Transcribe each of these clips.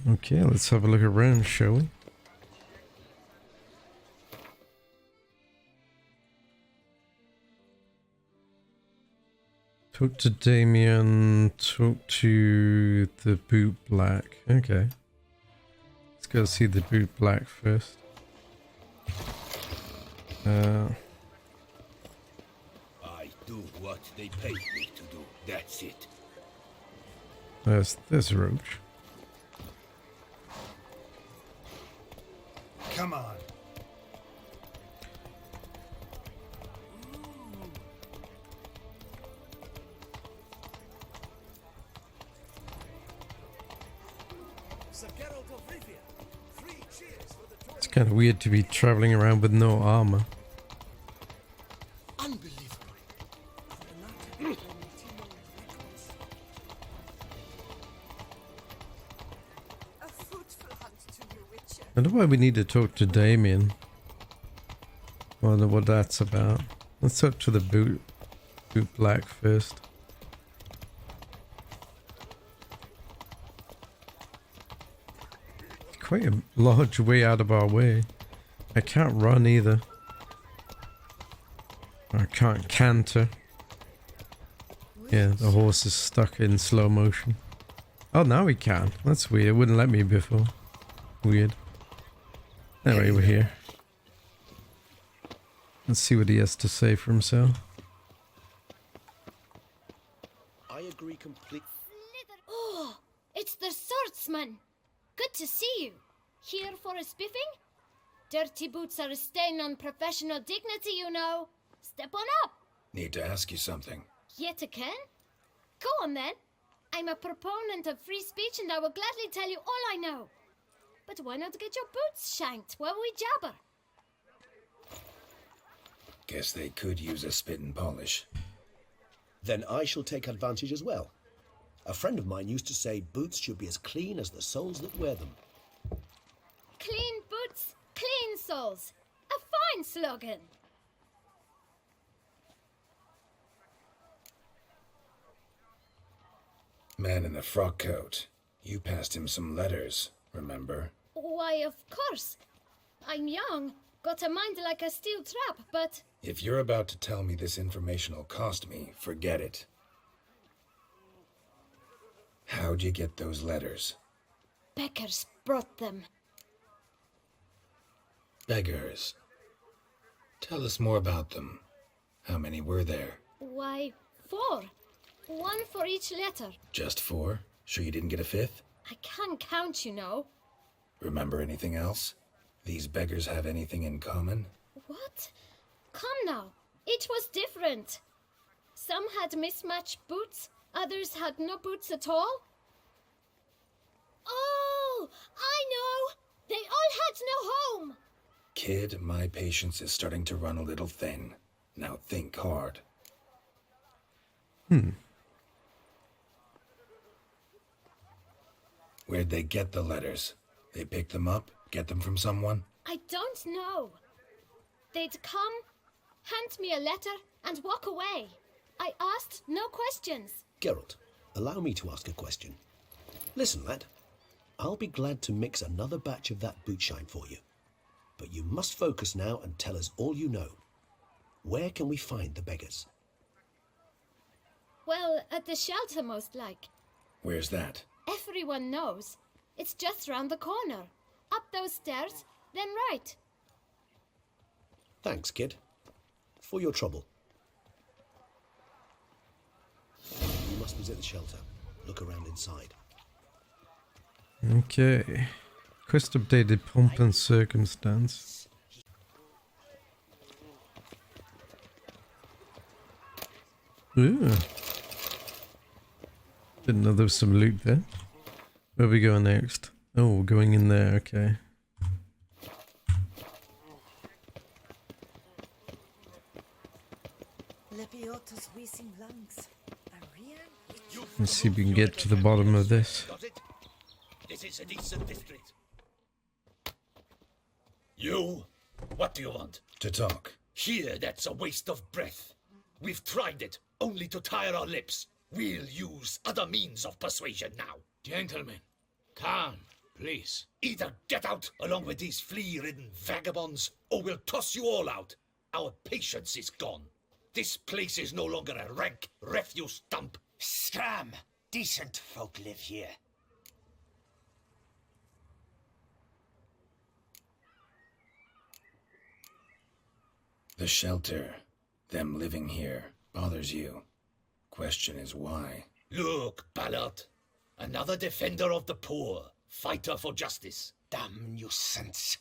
Okay, let's have a look around, shall we? Talk to Damien, talk to the boot black. Okay. Let's go see the boot black first. I do what they paid me to do. That's it. There's Roach. Come on. It's kind of weird to be traveling around with no armor. I wonder why we need to talk to Damien. I wonder what that's about. Let's talk to the boot black first. It's quite a large way out of our way. I can't run either. I can't canter. Yeah, the horse is stuck in slow motion. Oh, now we can. That's weird. It wouldn't let me before. Weird. Anyway, we're here. Let's see what he has to say for himself. I agree completely. Oh, it's the swordsman. Good to see you. Here for a spiffing? Dirty boots are a stain on professional dignity, you know. Step on up. Need to ask you something. Yet again? Go on then. I'm a proponent of free speech and I will gladly tell you all I know. But why not get your boots shanked while we jabber? Guess they could use a spit and polish. Then I shall take advantage as well. A friend of mine used to say boots should be as clean as the soles that wear them. Clean boots, clean soles. A fine slogan. Man in the frock coat. You passed him some letters, remember? Why, of course. I'm young, got a mind like a steel trap, but... If you're about to tell me this information will cost me, forget it. How'd you get those letters? Beggars brought them. Beggars. Tell us more about them. How many were there? Why, 4. 1 for each letter. Just 4? Sure you didn't get a 5th? I can't count, you know. Remember anything else? These beggars have anything in common? What? Come now. Each was different. Some had mismatched boots, others had no boots at all. Oh, I know! They all had no home! Kid, my patience is starting to run a little thin. Now think hard. Where'd they get the letters? They pick them up? Get them from someone? I don't know. They'd come, hand me a letter, and walk away. I asked no questions. Geralt, allow me to ask a question. Listen, lad. I'll be glad to mix another batch of that boot shine for you. But you must focus now and tell us all you know. Where can we find the beggars? Well, at the shelter most like. Where's that? Everyone knows. It's just round the corner. Up those stairs, then right. Thanks, kid. For your trouble. You must visit the shelter. Look around inside. Okay. Quest updated pomp and circumstance. Ooh. Didn't know there was some loot there. Where are we going next? Oh, we're going in there, okay. Let's see if we can get to the bottom of this. This is a decent district. You? What do you want? To talk. Here, that's a waste of breath. We've tried it, only to tire our lips. We'll use other means of persuasion now. Gentlemen, calm. Please, either get out along with these flea-ridden vagabonds, or we'll toss you all out. Our patience is gone. This place is no longer a rank refuse dump. Scram! Decent folk live here. The shelter, them living here, bothers you. Question is why. Look, Ballard. Another defender of the poor. Fighter for justice. Damn nuisance.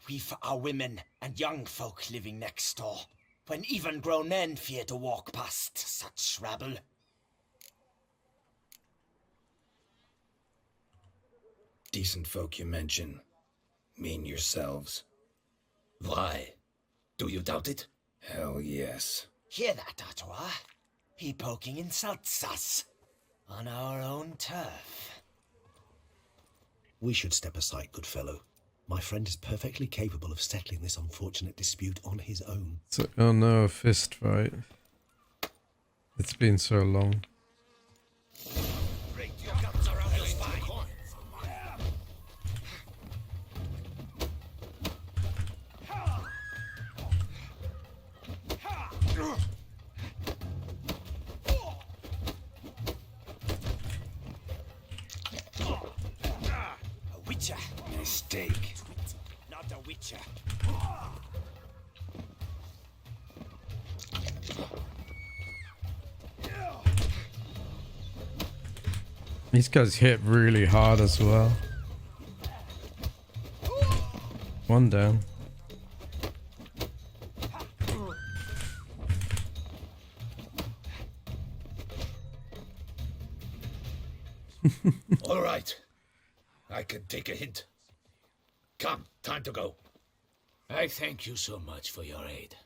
We've our women and young folk living next door, when even grown men fear to walk past such rabble. Decent folk you mention. Mean yourselves. Why? Do you doubt it? Hell yes. Hear that, Ottawa? He poking insults us. On our own turf. We should step aside, good fellow. My friend is perfectly capable of settling this unfortunate dispute on his own. So, oh no, a fist fight. It's been so long. Break your guts around your spine. A witcher. Mistake. Not a witcher. These guys hit really hard as well. One down. All right. I can take a hint. Come, time to go. I thank you so much for your aid.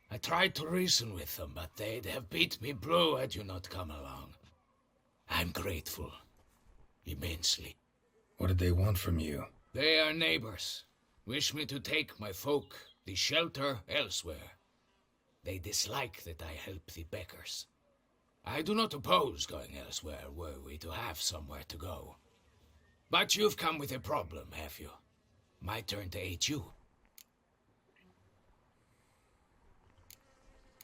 I tried to reason with them, but they'd have beat me blue had you not come along. I'm grateful. Immensely. What did they want from you? They are neighbors. Wish me to take my folk, the shelter, elsewhere. They dislike that I help the beggars. I do not oppose going elsewhere were we to have somewhere to go. But you've come with a problem, have you? My turn to aid you.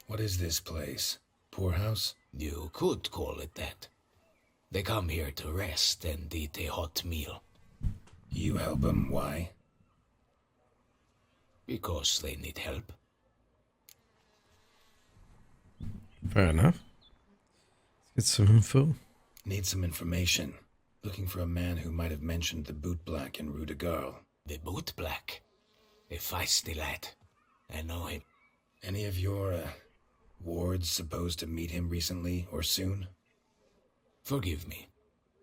What is this place? Poorhouse? You could call it that. They come here to rest and eat a hot meal. You help them, why? Because they need help. Fair enough. Let's get some info. Need some information. Looking for a man who might have mentioned the boot black in Rue de Garl. The boot black. A feisty lad. I know him. Any of your, wards supposed to meet him recently or soon? Forgive me.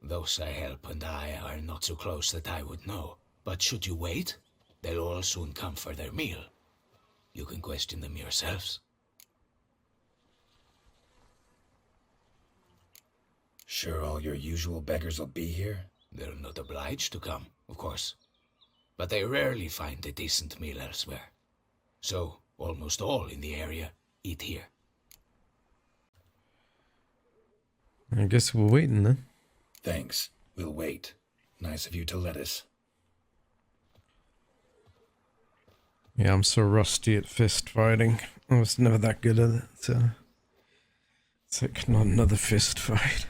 Those I help and I are not so close that I would know. But should you wait, they'll all soon come for their meal. You can question them yourselves. Sure all your usual beggars will be here? They're not obliged to come, of course. But they rarely find a decent meal elsewhere. So, almost all in the area eat here. I guess we're waiting then. Thanks. We'll wait. Nice of you to let us. Yeah, I'm so rusty at fist fighting. I was never that good at it, so... It's like not another fist fight.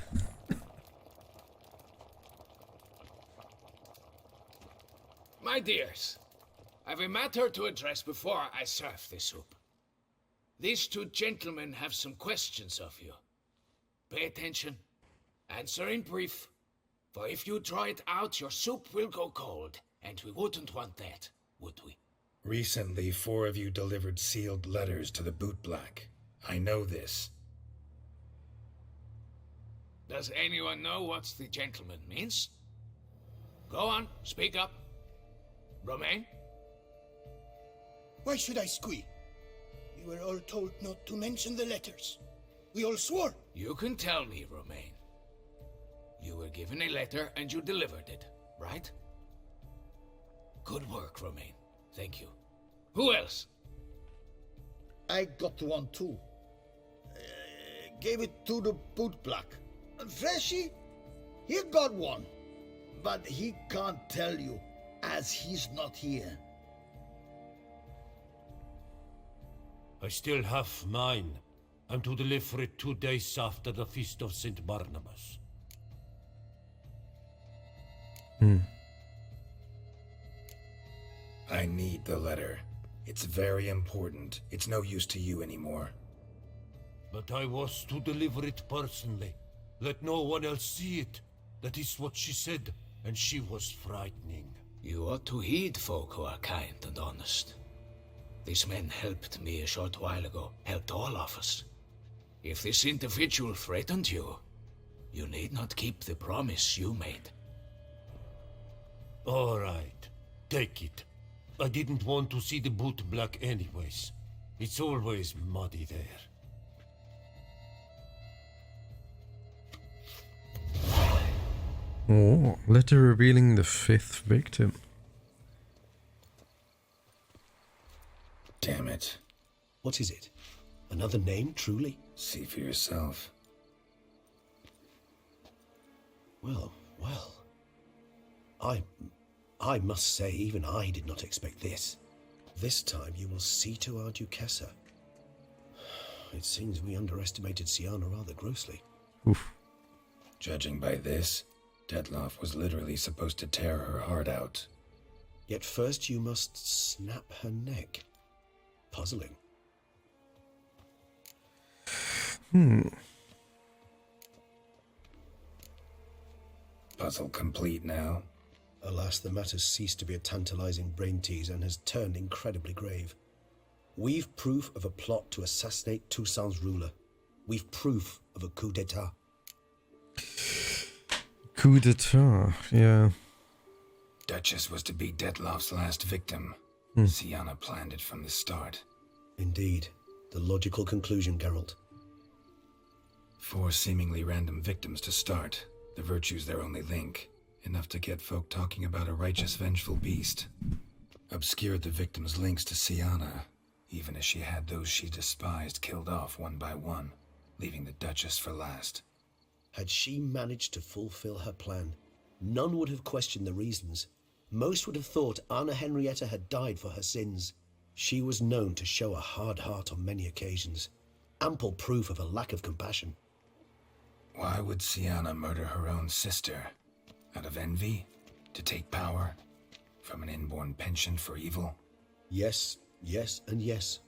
My dears, I've a matter to address before I serve the soup. These two gentlemen have some questions of you. Pay attention. Answer in brief. For if you draw it out, your soup will go cold. And we wouldn't want that, would we? Recently, 4 of you delivered sealed letters to the boot black. I know this. Does anyone know what the gentleman means? Go on, speak up. Romain? Why should I squeal? We were all told not to mention the letters. We all swore. You can tell me, Romain. You were given a letter and you delivered it, right? Good work, Romain. Thank you. Who else? I got one too. Gave it to the boot black. And Freshy, he got one. but he can't tell you, as he's not here. I still have mine. I'm to deliver it 2 days after the Feast of St. Barnabas. I need the letter. It's very important. It's no use to you anymore. But I was to deliver it personally. Let no one else see it. That is what she said, and she was frightening. You ought to heed folk who are kind and honest. These men helped me a short while ago, helped all of us. If this individual threatened you, you need not keep the promise you made. All right, take it. I didn't want to see the boot black anyways. It's always muddy there. Oh, letter revealing the 5th victim. Damn it. What is it? Another name, truly? See for yourself. Well. I must say, even I did not expect this. This time you will see to our Duchessa. It seems we underestimated Siana rather grossly. Oof. Judging by this, Dettlaf was literally supposed to tear her heart out. Yet first you must snap her neck. Puzzling. Puzzle complete now. Alas, the matter's ceased to be a tantalizing brain tease and has turned incredibly grave. We've proof of a plot to assassinate Toussaint's ruler. We've proof of a coup d'etat. Coup d'etat, yeah. Duchess was to be Dettlaf's last victim. Siana planned it from the start. Indeed. The logical conclusion, Geralt. 4 seemingly random victims to start. The virtue's their only link. Enough to get folk talking about a righteous, vengeful beast. Obscured the victim's links to Siana, even as she had those she despised killed off one by one, leaving the Duchess for last. Had she managed to fulfill her plan, none would have questioned the reasons. Most would have thought Anna Henrietta had died for her sins. She was known to show a hard heart on many occasions. Ample proof of a lack of compassion. Why would Siana murder her own sister? Out of envy? To take power? From an inborn penchant for evil? Yes, and yes.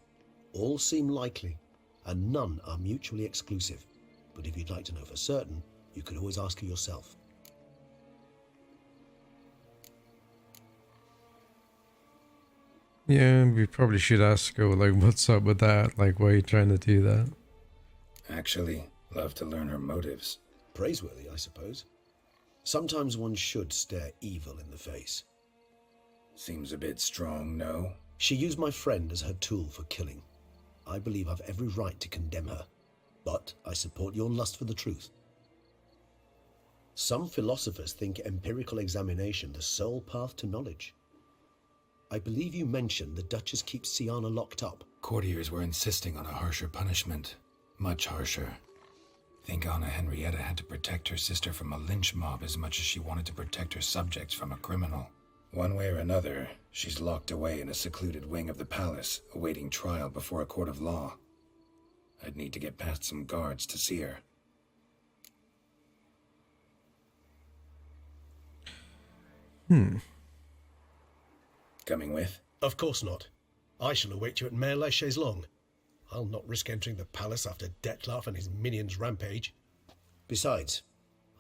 All seem likely, and none are mutually exclusive. But if you'd like to know for certain, you could always ask her yourself. Yeah, we probably should ask her, like, what's up with that? Like, why are you trying to do that? Actually, love to learn her motives. Praiseworthy, I suppose. Sometimes one should stare evil in the face. Seems a bit strong, no? She used my friend as her tool for killing. I believe I've every right to condemn her, but I support your lust for the truth. Some philosophers think empirical examination the sole path to knowledge. I believe you mentioned the Duchess keeps Siana locked up. Courtiers were insisting on a harsher punishment. Much harsher. Think Anna Henrietta had to protect her sister from a lynch mob as much as she wanted to protect her subjects from a criminal. One way or another, she's locked away in a secluded wing of the palace, awaiting trial before a court of law. I'd need to get past some guards to see her. Coming with? Of course not. I shall await you at Mare la Chaise-Longue. I'll not risk entering the palace after Dettlaf and his minions rampage. Besides,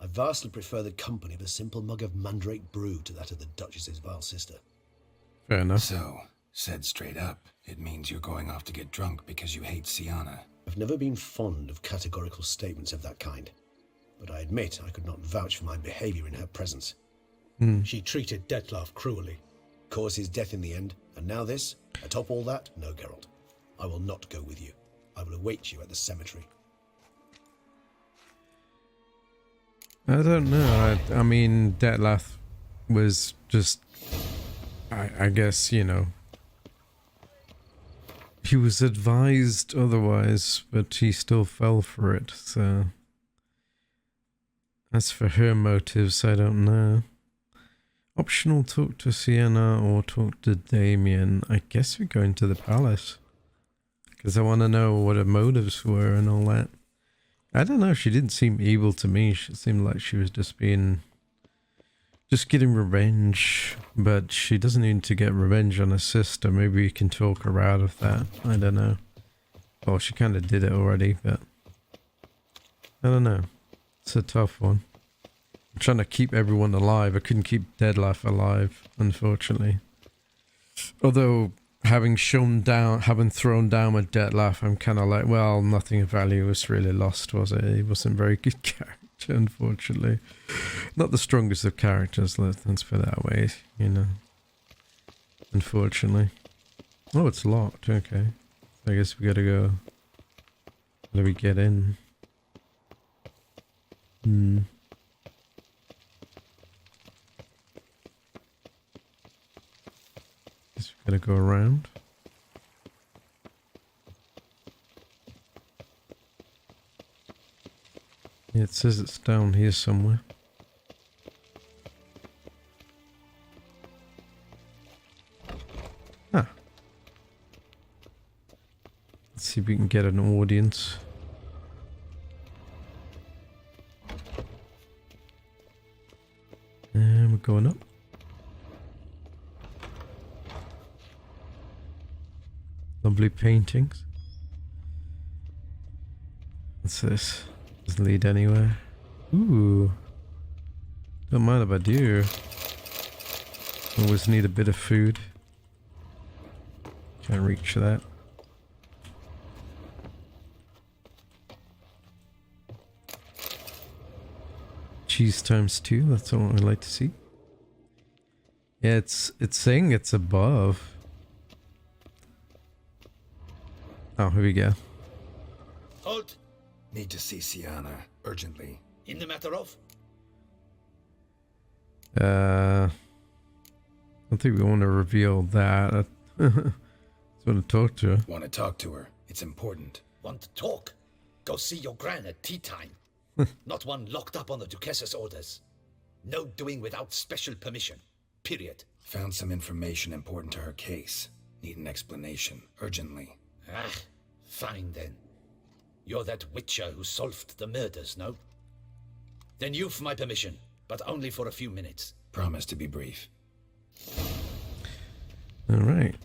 I vastly prefer the company of a simple mug of mandrake brew to that of the Duchess's vile sister. Fair enough. So, said straight up, it means you're going off to get drunk because you hate Siana. I've never been fond of categorical statements of that kind, but I admit I could not vouch for my behavior in her presence. She treated Dettlaf cruelly, caused his death in the end, and now this? Atop all that, no, Geralt. I will not go with you. I will await you at the cemetery. I don't know. I mean, Dettlaf was just... I guess, you know... He was advised otherwise, but he still fell for it, so... As for her motives, I don't know. Optional, talk to Sienna or talk to Damien. I guess we're going to the palace. Because I want to know what her motives were and all that. I don't know, she didn't seem evil to me. She seemed like she was just getting revenge. But she doesn't need to get revenge on her sister. Maybe we can talk her out of that. I don't know. Well, she kind of did it already, but I don't know. It's a tough one. I'm trying to keep everyone alive. I couldn't keep Dettlaf alive, unfortunately. Although, having thrown down with Dettlaf, I'm kind of like, well, nothing of value was really lost, was it? He wasn't a very good character, unfortunately. Not the strongest of characters, let's put it that way, you know. Unfortunately. Oh, it's locked, okay. I guess we gotta go. How do we get in? Guess we gotta go around. Yeah, it says it's down here somewhere. Ah. Let's see if we can get an audience. And we're going up. Lovely paintings. What's this? Doesn't lead anywhere. Ooh. Don't mind if I do. Always need a bit of food. Can't reach that. Cheese times 2, that's what I'd like to see. Yeah, it's saying it's above. Oh, here we go. Halt! Need to see Sienna, urgently. In the matter of? I don't think we want to reveal that. I just want to talk to her. Want to talk to her. It's important. Want to talk? Go see your gran at tea time. Not one locked up on the Duchess's orders. No doing without special permission. Period. Found some information important to her case. Need an explanation, urgently. Ah, fine then. You're that witcher who solved the murders, no? Then you've my permission, but only for a few minutes. Promise to be brief. Alright.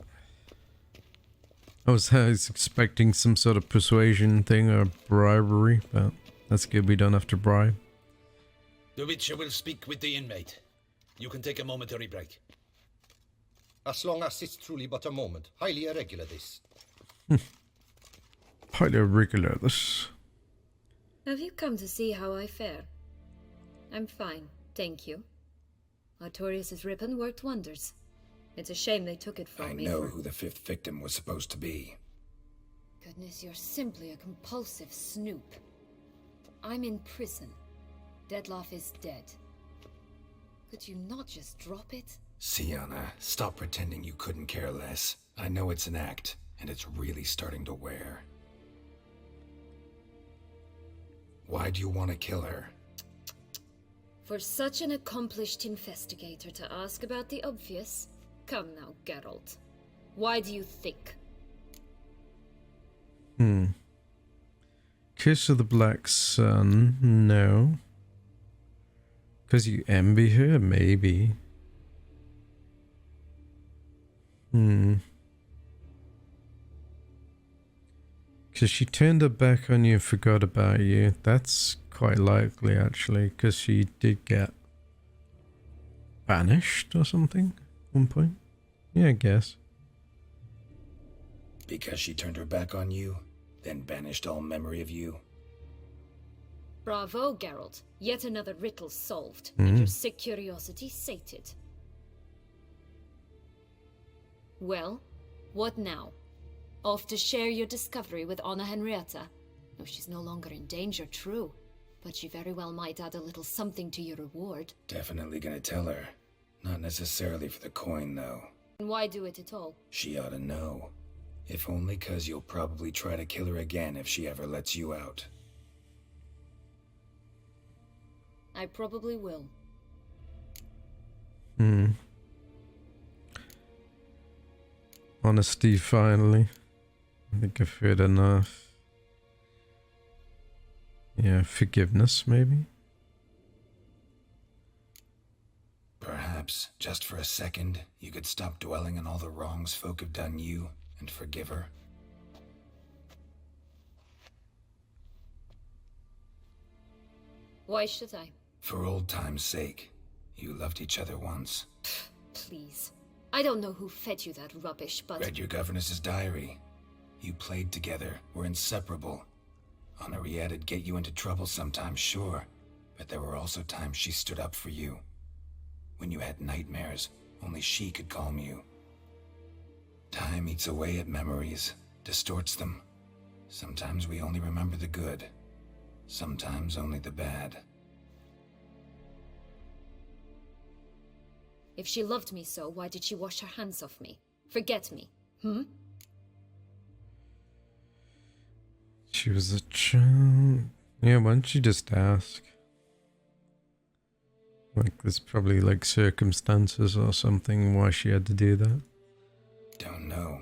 I was expecting some sort of persuasion thing or bribery, but that's good, we don't have to bribe. The witcher will speak with the inmate. You can take a momentary break. As long as it's truly but a moment. Highly irregular, this. Highly irregular, this. Have you come to see how I fare? I'm fine, thank you. Artorius' ribbon worked wonders. It's a shame they took it from me. I know who the 5th victim was supposed to be. Goodness, you're simply a compulsive snoop. I'm in prison. Dettlaf is dead. Could you not just drop it? Sienna, stop pretending you couldn't care less. I know it's an act, and it's really starting to wear. Why do you want to kill her? For such an accomplished investigator to ask about the obvious? Come now, Geralt. Why do you think? Kiss of the Black Sun? No. Because you envy her? Maybe. Because she turned her back on you and forgot about you. That's quite likely, actually, because she did get banished or something at one point. Yeah, I guess. Because she turned her back on you, then banished all memory of you? Bravo, Geralt. Yet another riddle solved, and your sick curiosity sated. Well, what now? Off to share your discovery with Anna Henrietta? No, she's no longer in danger, true. But she very well might add a little something to your reward. Definitely gonna tell her. Not necessarily for the coin, though. And why do it at all? She ought to know. If only 'cause you'll probably try to kill her again if she ever lets you out. I probably will. Well, Honesty, finally. I think I've heard enough. Yeah, forgiveness, maybe? Perhaps, just for a second, you could stop dwelling on all the wrongs folk have done you and forgive her. Why should I? For old time's sake. You loved each other once. Please. I don't know who fed you that rubbish, but... Read your governess's diary. You played together, were inseparable. Henriette'd get you into trouble sometimes, sure, but there were also times she stood up for you. When you had nightmares, only she could calm you. Time eats away at memories, distorts them. Sometimes we only remember the good, sometimes only the bad. If she loved me so, why did she wash her hands off me? Forget me, hmm? She was a child. Yeah, why don't you just ask? Like, there's probably like circumstances or something why she had to do that. Don't know.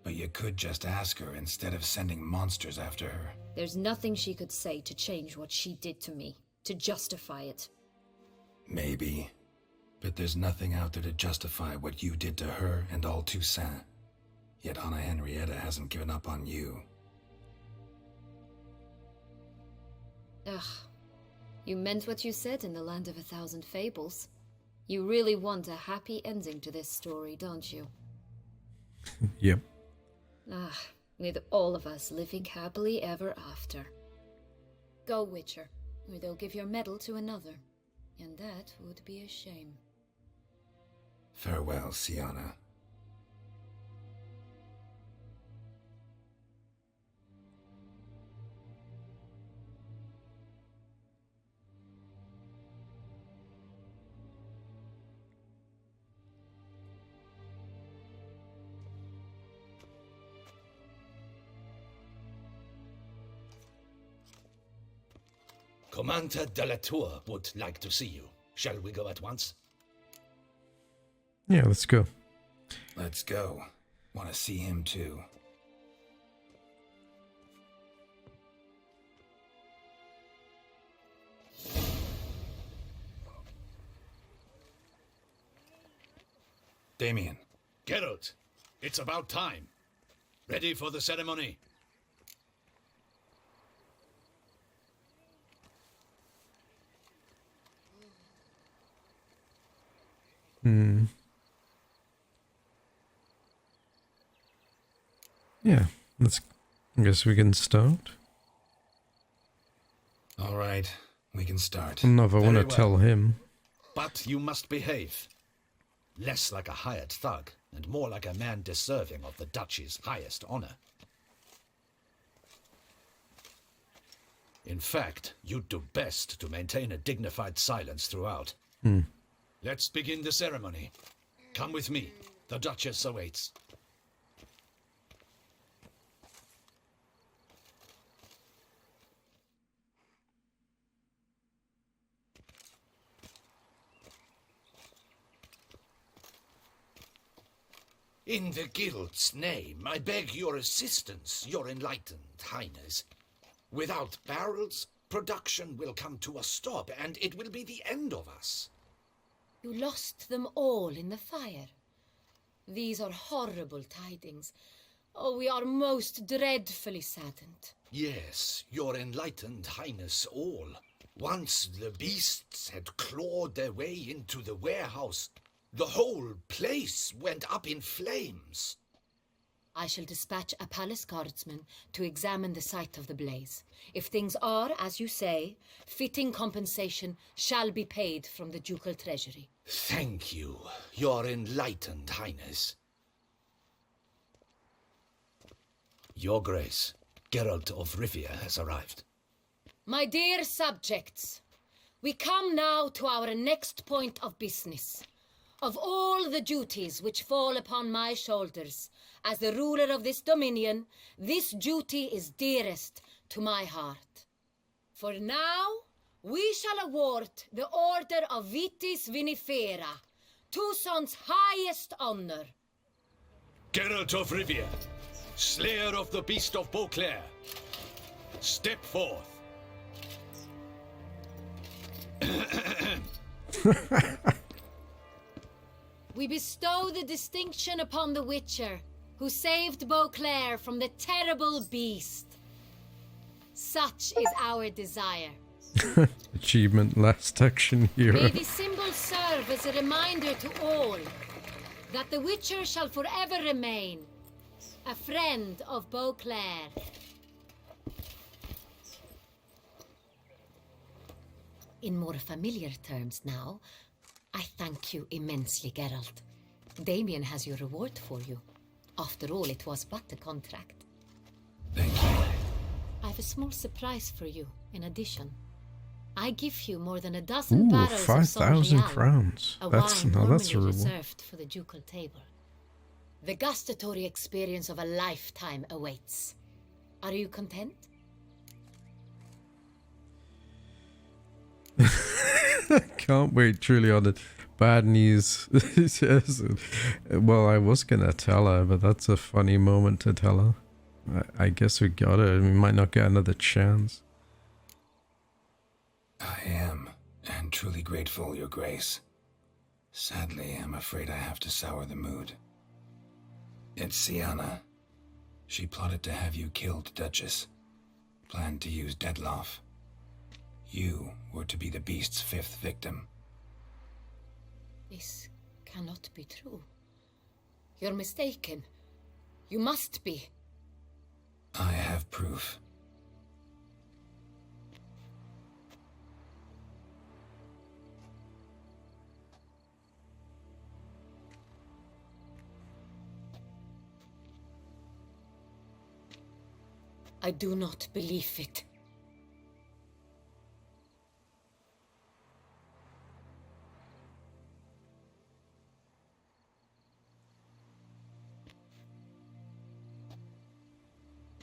But you could just ask her instead of sending monsters after her. There's nothing she could say to change what she did to me, to justify it. Maybe. But there's nothing out there to justify what you did to her and all Toussaint. Yet Anna Henrietta hasn't given up on you. Ugh. You meant what you said in the Land of 1,000 Fables. You really want a happy ending to this story, don't you? Yep. Ah, with all of us living happily ever after. Go, Witcher, or they'll give your medal to another. And that would be a shame. Farewell, Sienna. Commander de la Tour would like to see you. Shall we go at once? Yeah, let's go. Let's go. Want to see him too. Damien. Geralt, it's about time. Ready for the ceremony? Yeah, I guess we can start. All right, we can start. No, if I want to tell him. But you must behave. Less like a hired thug, and more like a man deserving of the Duchy's highest honor. In fact, you'd do best to maintain a dignified silence throughout. Let's begin the ceremony. Come with me. The Duchess awaits. In the Guild's name, I beg your assistance, your enlightened highness. Without barrels, production will come to a stop, and it will be the end of us. You lost them all in the fire. These are horrible tidings. Oh, we are most dreadfully saddened. Yes, your enlightened highness all. Once the beasts had clawed their way into the warehouse, the whole place went up in flames. I shall dispatch a palace guardsman to examine the site of the blaze. If things are, as you say, fitting compensation shall be paid from the ducal treasury. Thank you, your enlightened highness. Your Grace, Geralt of Rivia has arrived. My dear subjects, we come now to our next point of business. Of all the duties which fall upon my shoulders, as the ruler of this dominion, this duty is dearest to my heart. For now, we shall award the Order of Vitis Vinifera, Toussaint's highest honor. Geralt of Rivia, Slayer of the Beast of Beauclair, step forth. We bestow the distinction upon the Witcher, who saved Beauclair from the terrible beast. Such is our desire. Achievement last action hero. May this symbol serve as a reminder to all that the Witcher shall forever remain a friend of Beauclair. In more familiar terms now, I thank you immensely, Geralt. Damien has your reward for you. After all, it was but a contract. Thank you. I have a small surprise for you, in addition. I give you more than a dozen barrels of 5,000 Saint-Réal, crowns. a That's wine no, that's a normally reward. reserved for the ducal table. The gustatory experience of a lifetime awaits. Are you content? Can't wait, truly on it. Bad news. Yes. Well, I was gonna tell her, but that's a funny moment to tell her. I guess we got it. We might not get another chance. I am, and truly grateful, Your Grace. Sadly, I'm afraid I have to sour the mood. It's Sienna. She plotted to have you killed, Duchess. Planned to use Dettlaf. You were to be the beast's 5th victim. This cannot be true. You're mistaken. You must be. I have proof. I do not believe it.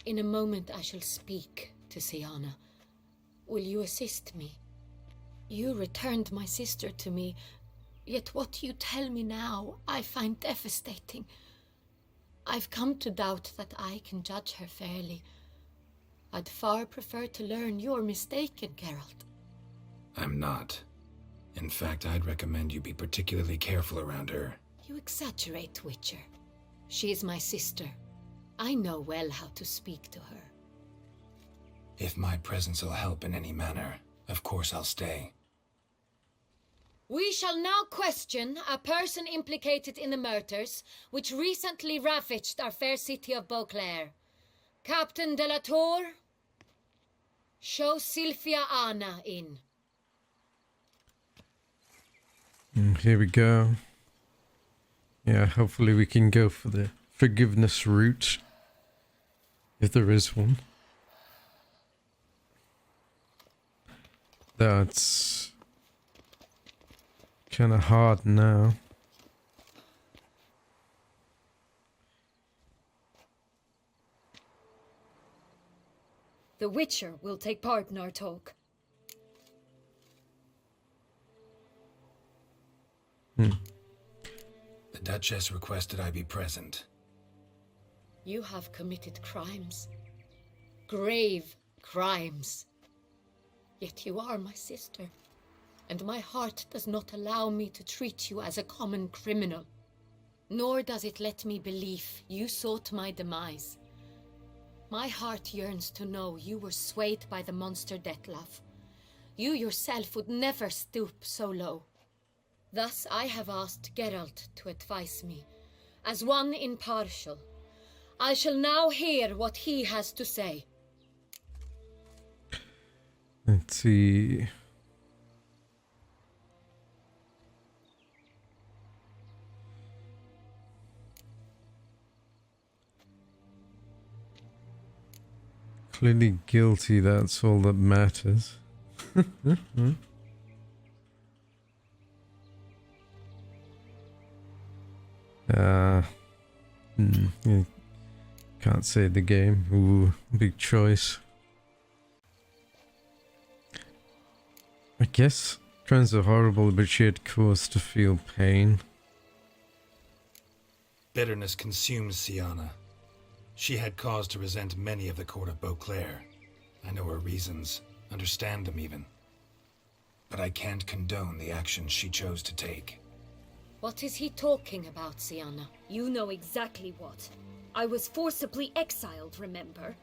In a moment I shall speak to Sienna. Will you assist me? You returned my sister to me, yet what you tell me now I find devastating. I've come to doubt that I can judge her fairly. I'd far prefer to learn you're mistaken, Geralt. I'm not. In fact, I'd recommend you be particularly careful around her. You exaggerate, Witcher. She is my sister. I know well how to speak to her. If my presence will help in any manner, of course I'll stay. We shall now question a person implicated in the murders which recently ravaged our fair city of Beauclair. Captain de la Tour, show Sylvia Anna in. Here we go. Yeah, hopefully we can go for the forgiveness route. If there is one. That's kind of hard now. The Witcher will take part in our talk. The Duchess requested I be present. You have committed crimes. Grave crimes. Yet you are my sister, and my heart does not allow me to treat you as a common criminal. Nor does it let me believe you sought my demise. My heart yearns to know you were swayed by the monster Dettlaf. You yourself would never stoop so low. Thus I have asked Geralt to advise me, as one impartial. I shall now hear what he has to say. Let's see. Clearly guilty, that's all that matters. Yeah. Can't say the game. Ooh, big choice. I guess crimes are horrible, but she had cause to feel pain. Bitterness consumes Siana. She had cause to resent many of the court of Beauclair. I know her reasons, understand them even. But I can't condone the actions she chose to take. What is he talking about, Siana? You know exactly what. I was forcibly exiled, remember?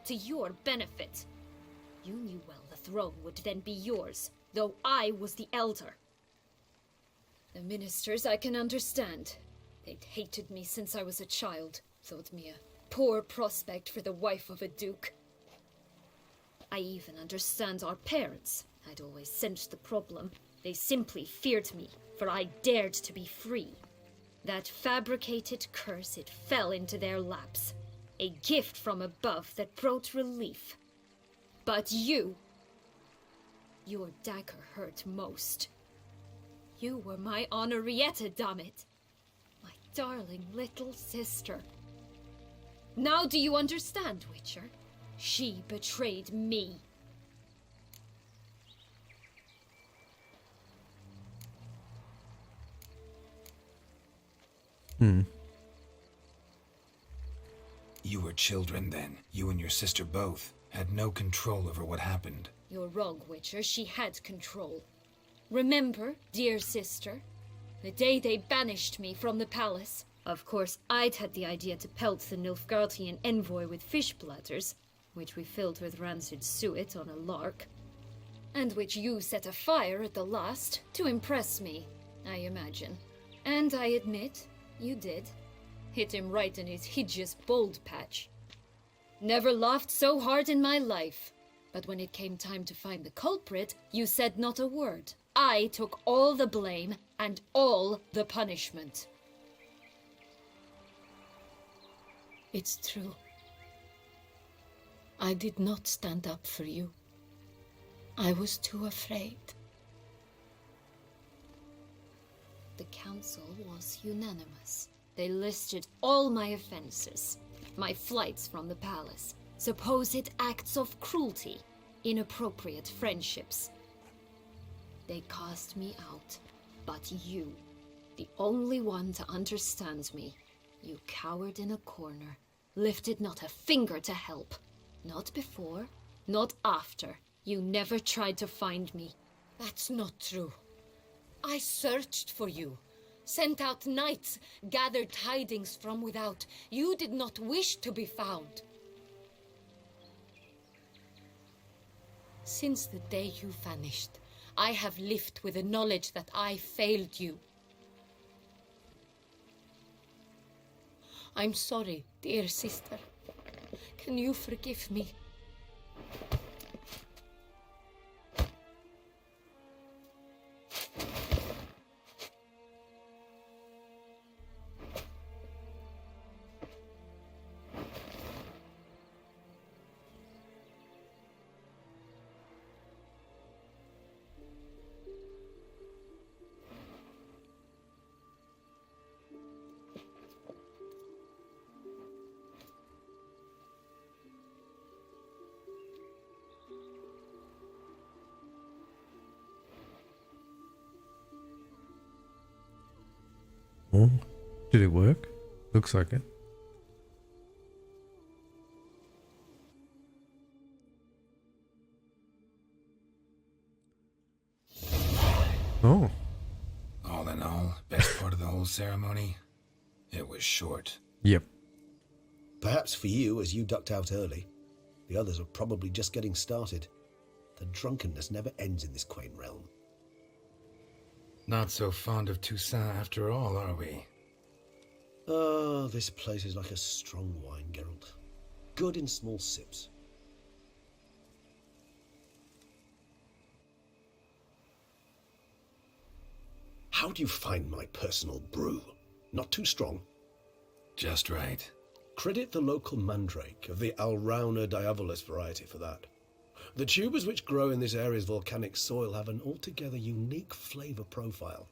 To your benefit. You knew well the throne would then be yours, though I was the elder. The ministers I can understand. They'd hated me since I was a child, thought me a poor prospect for the wife of a duke. I even understand our parents. I'd always sensed the problem. They simply feared me, for I dared to be free. That fabricated curse, it fell into their laps. A gift from above that brought relief. But you... your dagger hurt most. You were my Henrietta, dammit. My darling little sister. Now do you understand, Witcher? She betrayed me. You were children then. You and your sister both had no control over what happened. You're wrong, Witcher. She had control. Remember, dear sister, the day they banished me from the palace? Of course, I'd had the idea to pelt the Nilfgaardian envoy with fish bladders, which we filled with rancid suet on a lark, and which you set afire at the last to impress me, I imagine. And I admit, you did. Hit him right in his hideous bald patch. Never laughed so hard in my life. But when it came time to find the culprit, you said not a word. I took all the blame and all the punishment. It's true. I did not stand up for you. I was too afraid. The council was unanimous. They listed all my offenses. My flights from the palace, supposed acts of cruelty, inappropriate friendships. They cast me out. But you, the only one to understand me, you cowered in a corner, lifted not a finger to help. Not before, not after. You never tried to find me. That's not true. I searched for you, sent out knights, gathered tidings from without. You did not wish to be found. Since the day you vanished, I have lived with the knowledge that I failed you. I'm sorry, dear sister. Can you forgive me? Oh, did it work? Looks like it. Oh. All in all, best part of the whole ceremony, it was short. Yep. Perhaps for you, as you ducked out early. The others are probably just getting started. The drunkenness never ends in this quaint realm. Not so fond of Toussaint after all, are we? Oh, this place is like a strong wine, Geralt. Good in small sips. How do you find my personal brew? Not too strong? Just right. Credit the local mandrake of the Alrauna diavolis variety for that. The tubers which grow in this area's volcanic soil have an altogether unique flavour profile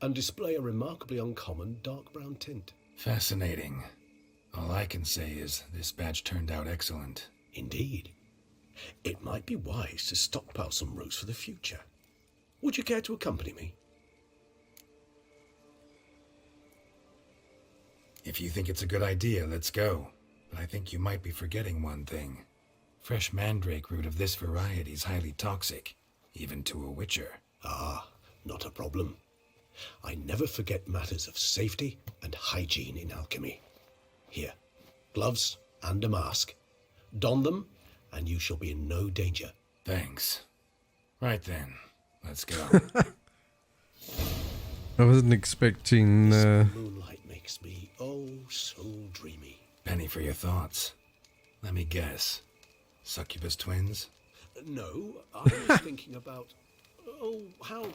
and display a remarkably uncommon dark brown tint. Fascinating. All I can say is this batch turned out excellent. Indeed. It might be wise to stockpile some roots for the future. Would you care to accompany me? If you think it's a good idea, let's go. But I think you might be forgetting one thing. Fresh mandrake root of this variety is highly toxic, even to a witcher. Ah, not a problem. I never forget matters of safety and hygiene in alchemy. Here, gloves and a mask. Don them, and you shall be in no danger. Thanks. Right then, let's go. I wasn't expecting... Moonlight makes me oh so dreamy. Penny for your thoughts. Let me guess. Succubus twins? No, I was thinking about... Oh, how...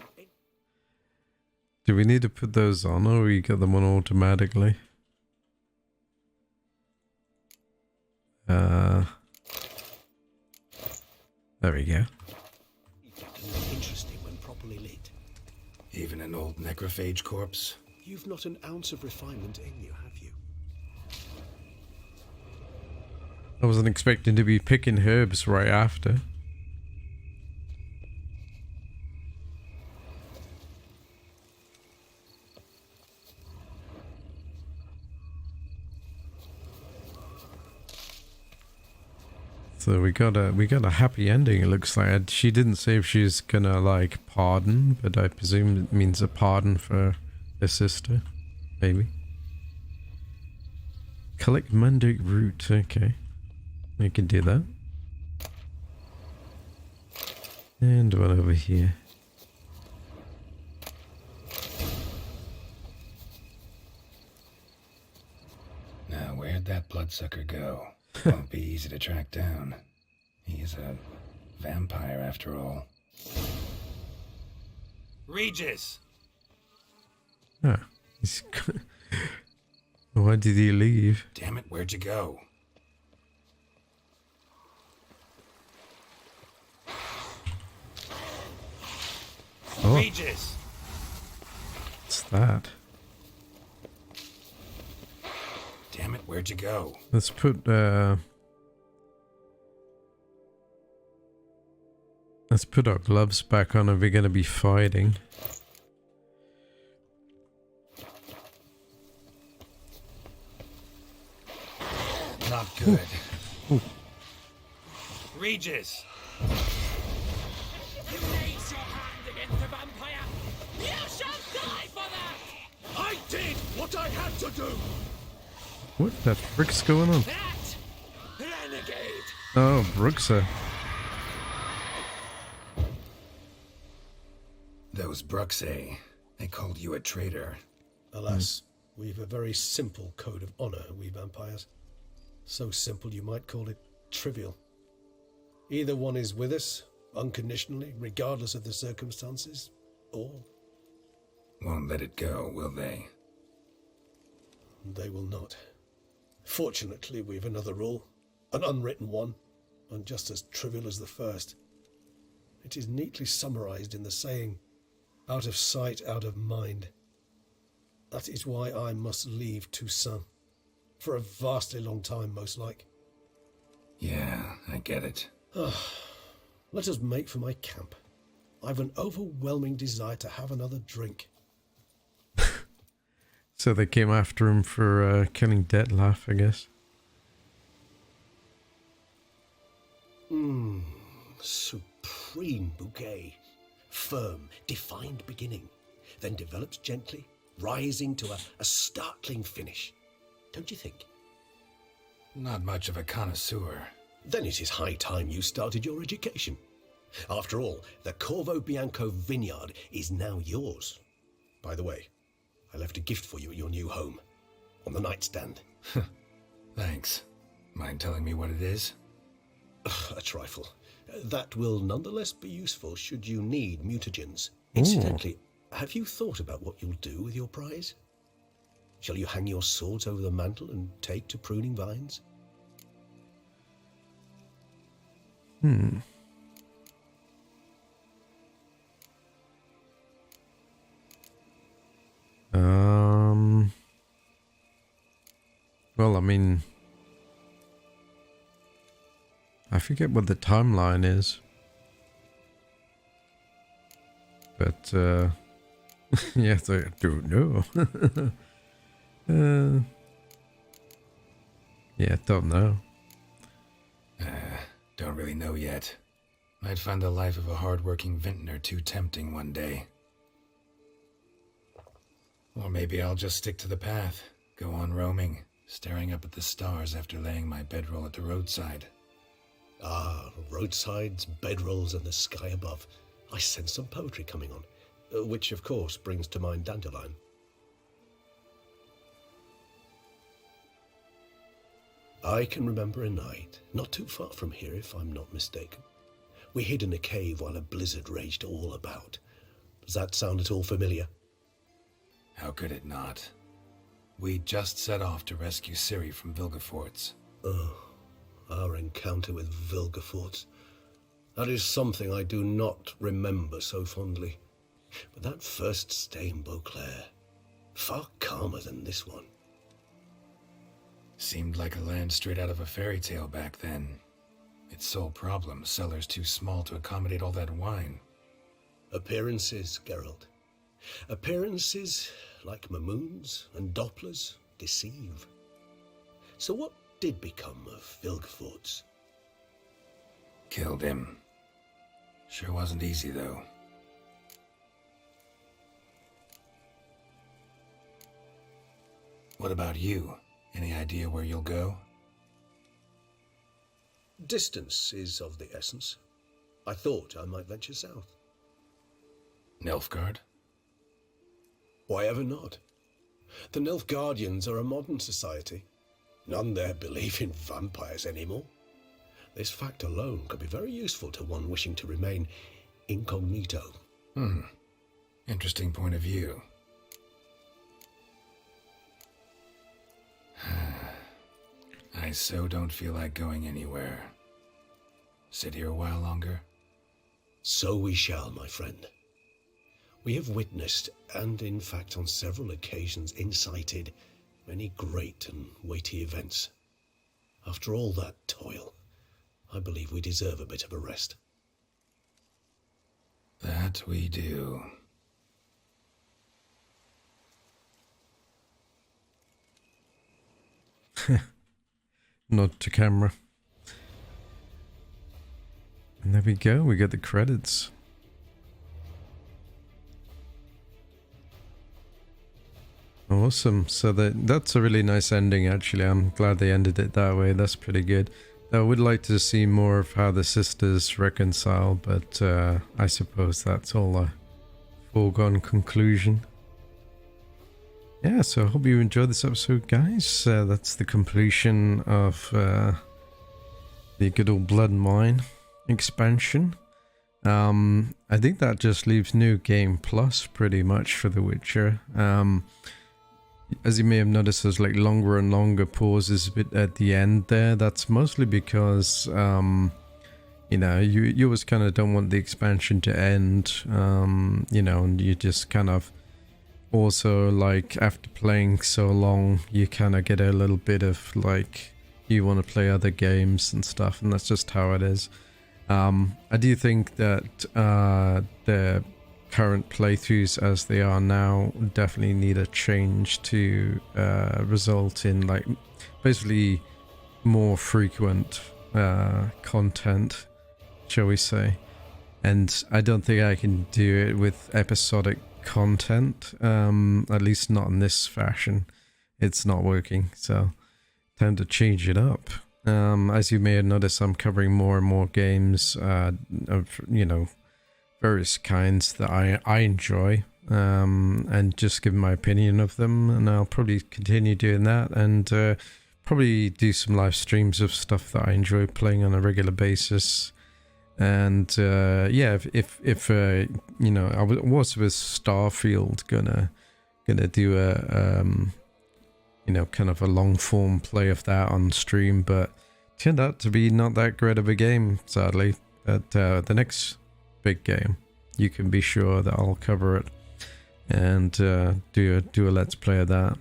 Do we need to put those on, or we got them on automatically? There we go. Interesting when properly lit. Even an old necrophage corpse? You've not an ounce of refinement in you, have you? I wasn't expecting to be picking herbs right after. So we got a happy ending. It looks like she didn't say if she's gonna like pardon, but I presume it means a pardon for her sister, maybe. Collect mandrake root. Okay, we can do that. And one over here. Now, where'd that bloodsucker go? Won't be easy to track down. He's a vampire after all. Regis! Ah, why did he leave? Damn it, where'd you go? Oh, Regis! what's that? Damn it, where'd you go? Let's put our gloves back on if we're gonna be fighting. Not good. Ooh. Regis! You raise your hand against the vampire! You shall die for that! I did what I had to do! What the frick's going on? That renegade! Oh, Brookser. Those Bruxay, they called you a traitor. Alas, we've a very simple code of honor, we vampires. So simple you might call it trivial. Either one is with us, unconditionally, regardless of the circumstances, or... Won't let it go, will they? They will not. Fortunately, we've another rule, an unwritten one, and just as trivial as the first. It is neatly summarized in the saying, out of sight, out of mind. That is why I must leave Toussaint. For a vastly long time, most like. Yeah, I get it. Let us make for my camp. I've an overwhelming desire to have another drink. So they came after him for killing Dettlaf, I guess. Supreme bouquet. Firm, defined beginning. Then develops gently, rising to a startling finish. Don't you think? Not much of a connoisseur. Then it is high time you started your education. After all, the Corvo Bianco vineyard is now yours. By the way, I left a gift for you at your new home. On the nightstand. Thanks. Mind telling me what it is? A trifle. That will nonetheless be useful should you need mutagens. Incidentally, have you thought about what you'll do with your prize? Shall you hang your swords over the mantle and take to pruning vines? Well, I mean, I forget what the timeline is, but yes, I don't know. Yeah, don't know. Don't really know yet. Might find the life of a hard-working vintner too tempting one day. Or maybe I'll just stick to the path, go on roaming, staring up at the stars after laying my bedroll at the roadside. Ah, roadsides, bedrolls, and the sky above. I sense some poetry coming on, which of course brings to mind Dandelion. I can remember a night, not too far from here if I'm not mistaken. We hid in a cave while a blizzard raged all about. Does that sound at all familiar? How could it not? We just set off to rescue Ciri from Vilgefortz. Oh, our encounter with Vilgefortz. That is something I do not remember so fondly. But that first stay in Beauclair, far calmer than this one. Seemed like a land straight out of a fairy tale back then. Its sole problem, cellars too small to accommodate all that wine. Appearances, Geralt. Appearances, like Mamoons and Dopplers, deceive. So what did become of Vilgefortz? Killed him. Sure wasn't easy, though. What about you? Any idea where you'll go? Distance is of the essence. I thought I might venture south. Nilfgaard? Why ever not? The Nilfgaardians are a modern society. None there believe in vampires anymore. This fact alone could be very useful to one wishing to remain incognito. Interesting point of view. I so don't feel like going anywhere. Sit here a while longer? So we shall, my friend. We have witnessed, and in fact on several occasions incited, many great and weighty events. After all that toil, I believe we deserve a bit of a rest. That we do. Nod to camera. And there we go, we get the credits. Awesome. So that's a really nice ending, actually. I'm glad they ended it that way. That's pretty good. I would like to see more of how the sisters reconcile, but I suppose that's all a foregone conclusion. Yeah, so I hope you enjoyed this episode, guys. That's the completion of the good old Blood and Wine expansion. I think that just leaves New Game Plus pretty much for The Witcher. As you may have noticed, there's like longer and longer pauses a bit at the end there. That's mostly because, you know, you always kind of don't want the expansion to end, you know, and you just kind of also, like, after playing so long, you kind of get a little bit of, like, you want to play other games and stuff, and that's just how it is. I do think that the current playthroughs as they are now definitely need a change to result in, like, basically more frequent content, shall we say. And I don't think I can do it with episodic content, at least not in this fashion. It's not working, so time to change it up. As you may have noticed, I'm covering more and more games of, you know, various kinds that I enjoy, and just give my opinion of them, and I'll probably continue doing that, and probably do some live streams of stuff that I enjoy playing on a regular basis. And yeah, if you know, I was with Starfield gonna do a you know, kind of a long form play of that on stream, but turned out to be not that great of a game, sadly. But the next big game, you can be sure that I'll cover it and do a let's play of that.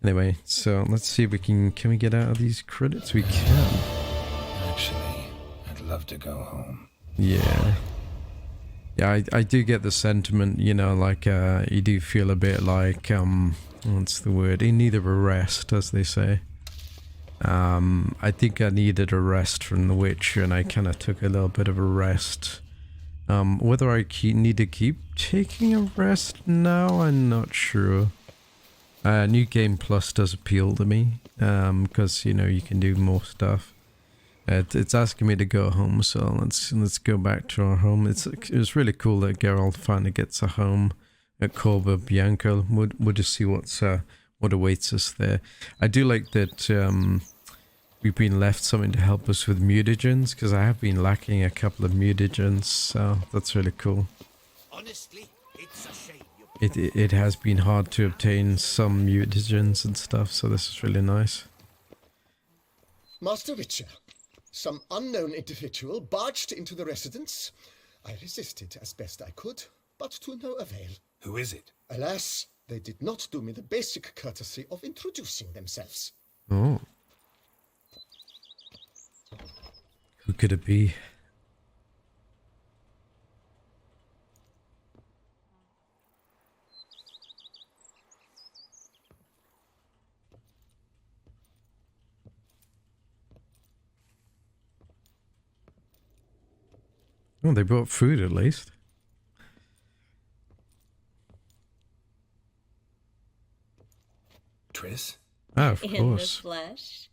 Anyway, so let's see if we can we get out of these credits? We can. Actually, I'd love to go home. Yeah. Yeah, I do get the sentiment, you know, like you do feel a bit like what's the word? In need of a rest, as they say. I think I needed a rest from The Witcher, and I kind of took a little bit of a rest. Whether I need to keep taking a rest now, I'm not sure. New Game Plus does appeal to me, because, you know, you can do more stuff. It's asking me to go home, so let's go back to our home. It was really cool that Geralt finally gets a home at Corba Bianco. We'll just see what awaits us there. I do like that we've been left something to help us with mutagens, because I have been lacking a couple of mutagens, so that's really cool. Honestly, it's a shame. It has been hard to obtain some mutagens and stuff, so this is really nice. Master Witcher, some unknown individual barged into the residence. I resisted as best I could, but to no avail. Who is it? Alas, they did not do me the basic courtesy of introducing themselves. Oh. Who could it be? Oh, they brought food at least. Triss? Oh, of In course. the flesh.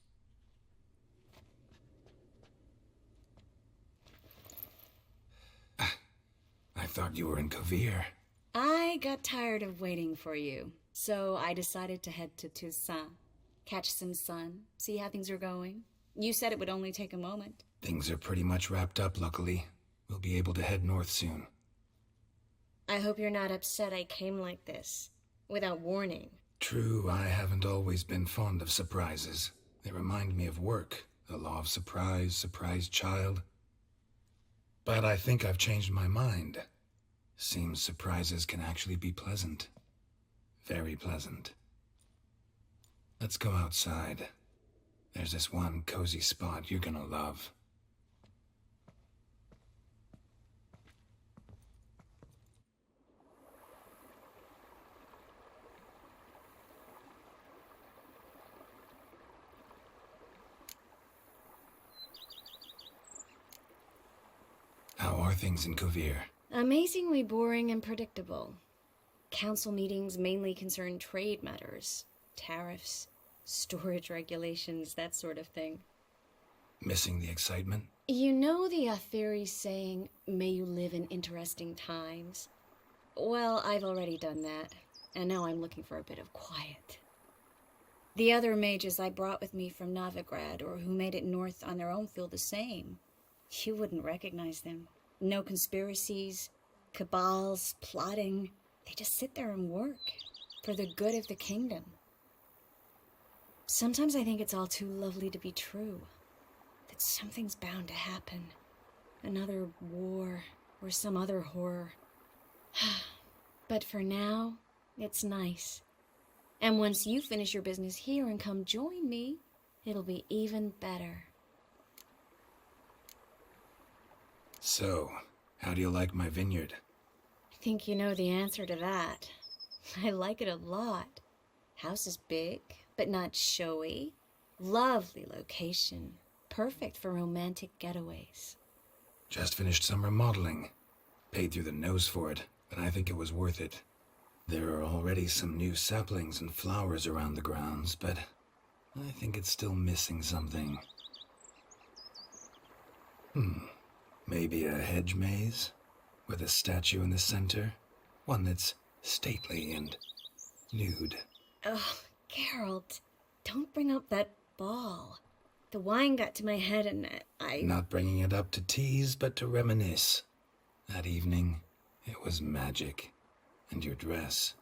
I thought you were in Kovir. I got tired of waiting for you, so I decided to head to Toussaint, catch some sun, see how things are going. You said it would only take a moment. Things are pretty much wrapped up, luckily. We'll be able to head north soon. I hope you're not upset I came like this, without warning. True, I haven't always been fond of surprises. They remind me of work, the law of surprise, surprise child. But I think I've changed my mind. Seems surprises can actually be pleasant. Very pleasant. Let's go outside. There's this one cozy spot you're gonna love. How are things in Kovir? Amazingly boring and predictable. Council meetings mainly concern trade matters, tariffs, storage regulations, that sort of thing. Missing the excitement? You know the Aetheri saying, may you live in interesting times? Well, I've already done that, and now I'm looking for a bit of quiet. The other mages I brought with me from Novigrad, or who made it north on their own, feel the same. You wouldn't recognize them. No conspiracies, cabals, plotting. They just sit there and work for the good of the kingdom. Sometimes I think it's all too lovely to be true. That something's bound to happen. Another war or some other horror. But for now, it's nice. And once you finish your business here and come join me, it'll be even better. So, how do you like my vineyard? I think you know the answer to that. I like it a lot. House is big, but not showy. Lovely location. Perfect for romantic getaways. Just finished some remodeling. Paid through the nose for it, but I think it was worth it. There are already some new saplings and flowers around the grounds, but I think it's still missing something. Maybe a hedge maze? With a statue in the center? One that's stately and nude. Oh, Geralt, don't bring up that ball. The wine got to my head and I... Not bringing it up to tease, but to reminisce. That evening, it was magic. And your dress.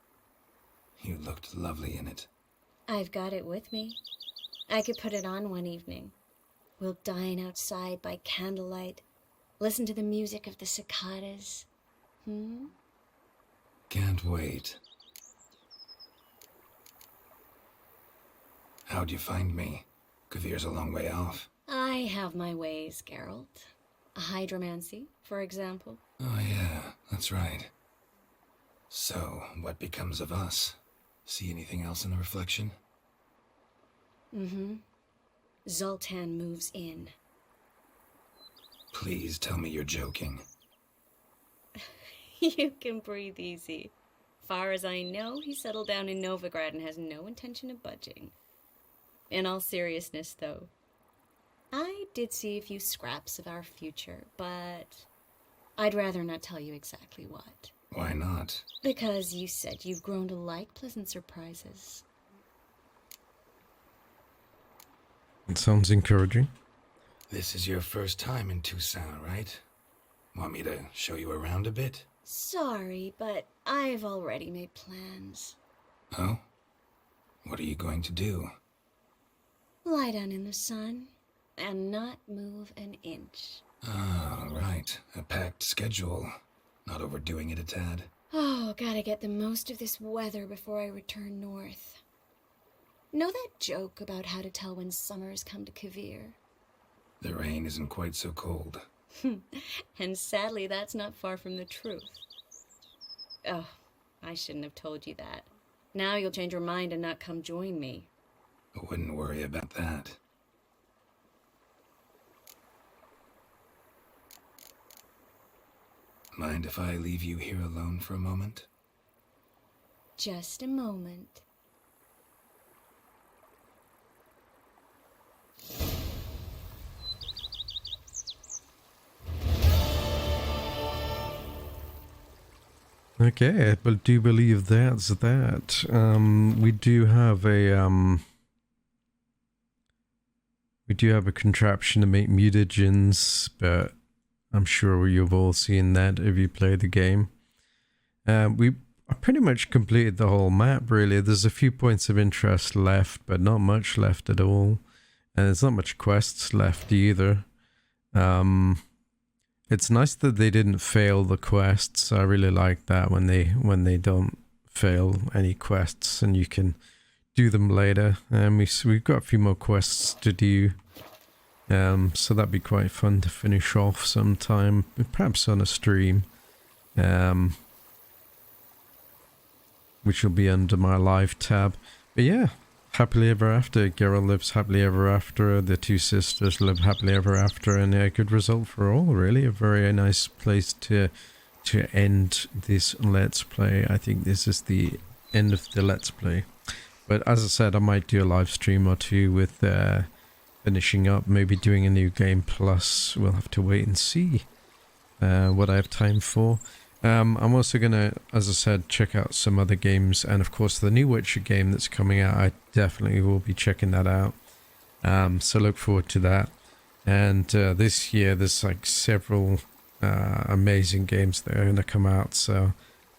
You looked lovely in it. I've got it with me. I could put it on one evening. We'll dine outside by candlelight. Listen to the music of the cicadas. Can't wait. How'd you find me? Kovir's a long way off. I have my ways, Geralt. Hydromancy, for example. Oh yeah, that's right. So, what becomes of us? See anything else in the reflection? Zoltan moves in. Please tell me you're joking. You can breathe easy. Far as I know, he settled down in Novigrad and has no intention of budging. In all seriousness, though, I did see a few scraps of our future, but I'd rather not tell you exactly what. Why not? Because you said you've grown to like pleasant surprises. It sounds encouraging. This is your first time in Toussaint, right? Want me to show you around a bit? Sorry, but I've already made plans. Oh? What are you going to do? Lie down in the sun and not move an inch. Ah, right. A packed schedule. Not overdoing it a tad. Oh, gotta get the most of this weather before I return north. Know that joke about how to tell when summer's come to Kavir? The rain isn't quite so cold. And sadly, that's not far from the truth. Oh, I shouldn't have told you that. Now you'll change your mind and not come join me. I wouldn't worry about that. Mind if I leave you here alone for a moment? Just a moment. Okay, I do believe that's that. We do have a contraption to make mutagens, but I'm sure you've all seen that if you play the game. I pretty much completed the whole map, really. There's a few points of interest left, but not much left at all. And there's not much quests left either. It's nice that they didn't fail the quests. I really like that when they don't fail any quests and you can do them later. We've got a few more quests to do. So that'd be quite fun to finish off sometime, perhaps on a stream. Which will be under my live tab. But yeah, happily ever after. Geralt lives happily ever after. The two sisters live happily ever after, and a good result for all, really. A very nice place to end this Let's Play. I think this is the end of the Let's Play. But as I said, I might do a live stream or two with finishing up, maybe doing a new game plus. We'll have to wait and see what I have time for. I'm also going to, as I said, check out some other games, and of course the new Witcher game that's coming out, I definitely will be checking that out. So look forward to that. And this year there's like several amazing games that are going to come out, so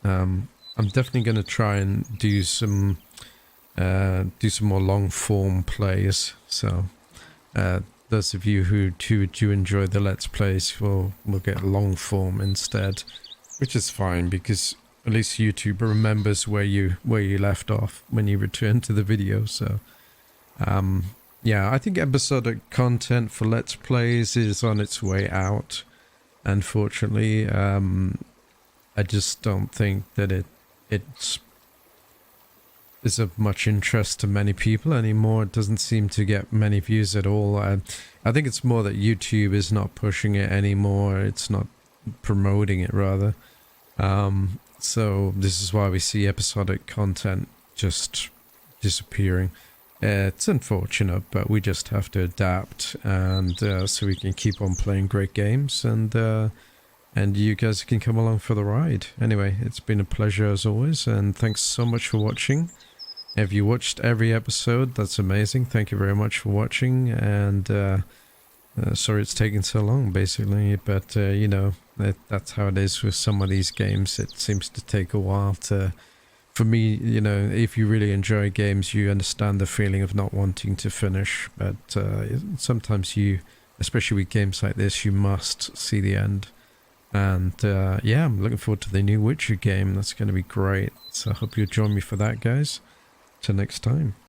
I'm definitely going to try and do some more long form plays. So those of you who do enjoy the Let's Plays will get long form instead. Which is fine, because at least YouTube remembers where you left off when you return to the video. So, yeah, I think episodic content for Let's Plays is on its way out. Unfortunately, I just don't think that it's of much interest to many people anymore. It doesn't seem to get many views at all. I think it's more that YouTube is not pushing it anymore. It's not promoting it, rather. So this is why we see episodic content just disappearing. It's unfortunate, but we just have to adapt, and so we can keep on playing great games, and you guys can come along for the ride. Anyway, it's been a pleasure as always, and thanks so much for watching. If you watched every episode, that's amazing. Thank you very much for watching, and sorry it's taking so long, basically, but you know, that's how it is with some of these games. It seems to take a while for me, you know, if you really enjoy games, you understand the feeling of not wanting to finish, but sometimes you, especially with games like this, you must see the end. And yeah, I'm looking forward to the new Witcher game. That's going to be great, so I hope you'll join me for that, guys. Till next time.